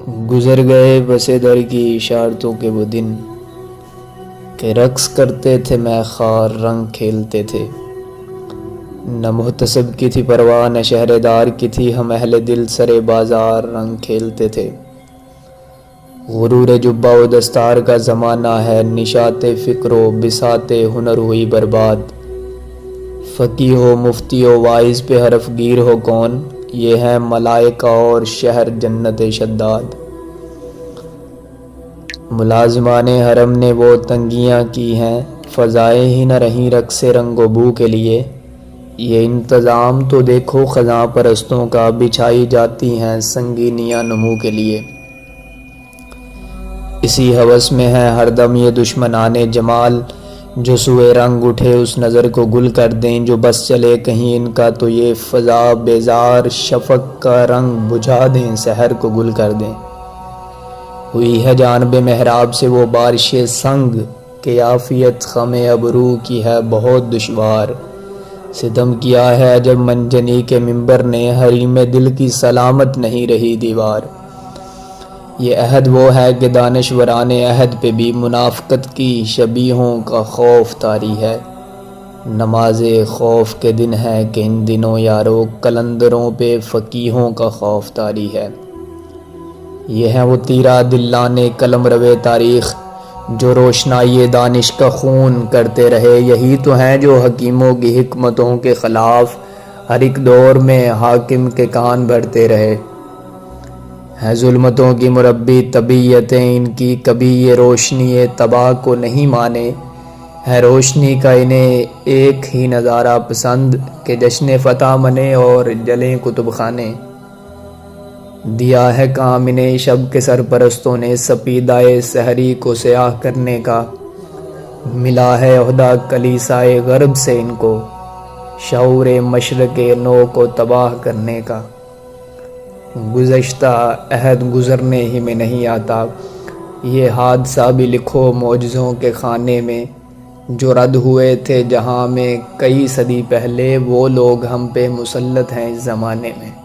گزر گئے بسے در کی اشارتوں کے وہ دن کہ رقص کرتے تھے میں خار رنگ کھیلتے تھے۔ نہ محتسب کی تھی پرواہ نہ شہریدار کی تھی، ہم اہل دل سرے بازار رنگ کھیلتے تھے۔ غرور جبہ و دستار کا زمانہ ہے، نشاط فکر و بساط ہنر ہوئی برباد۔ فقیہ ہو مفتی ہو واعظ پہ حرف گیر ہو کون، یہ ہیں ملائکہ اور شہر جنت شداد۔ ملازمان حرم نے وہ تنگیاں کی ہیں، فضائیں ہی نہ رہیں رقص رنگ و بو کے لیے۔ یہ انتظام تو دیکھو خزاں پرستوں کا، بچھائی جاتی ہیں سنگینیاں نمو کے لیے۔ اسی ہوس میں ہے ہر دم یہ دشمنان جمال، جو سوئے رنگ اٹھے اس نظر کو گل کر دیں۔ جو بس چلے کہیں ان کا تو یہ فضا بیزار، شفق کا رنگ بجھا دیں سحر کو گل کر دیں۔ ہوئی ہے جانب محراب سے وہ بارش سنگ، کہ عافیت خم ابرو کی ہے بہت دشوار۔ ستم کیا ہے جب منجنی کے منبر نے، حریم دل کی سلامت نہیں رہی دیوار۔ یہ عہد وہ ہے کہ دانشوران عہد پہ بھی منافقت کی شبیہوں کا خوف طاری ہے۔ نماز خوف کے دن ہے کہ ان دنوں یارو، کلندروں پہ فقیہوں کا خوف طاری ہے۔ یہ ہیں وہ تیرا دلانے قلم رو تاریخ، جو روشنائی دانش کا خون کرتے رہے۔ یہی تو ہیں جو حکیموں کی حکمتوں کے خلاف ہر ایک دور میں حاکم کے کان بھرتے رہے۔ ہیں ظلمتوں کی مربی طبیعتیں ان کی، کبھی یہ روشنی تباہ کو نہیں مانے۔ ہے روشنی کا انہیں ایک ہی نظارہ پسند، کہ جشن فتح منے اور جلیں کتب خانے۔ دیا ہے کام انہیں شب کے سرپرستوں نے، سپیدائے سحری کو سیاہ کرنے کا۔ ملا ہے عہدہ کلیسائے غرب سے ان کو، شعور مشرق نو کو تباہ کرنے کا۔ گزشتہ عہد گزرنے ہی میں نہیں آتا، یہ حادثہ بھی لکھو معجزوں کے خانے میں۔ جو رد ہوئے تھے جہاں میں کئی صدی پہلے، وہ لوگ ہم پہ مسلط ہیں اس زمانے میں۔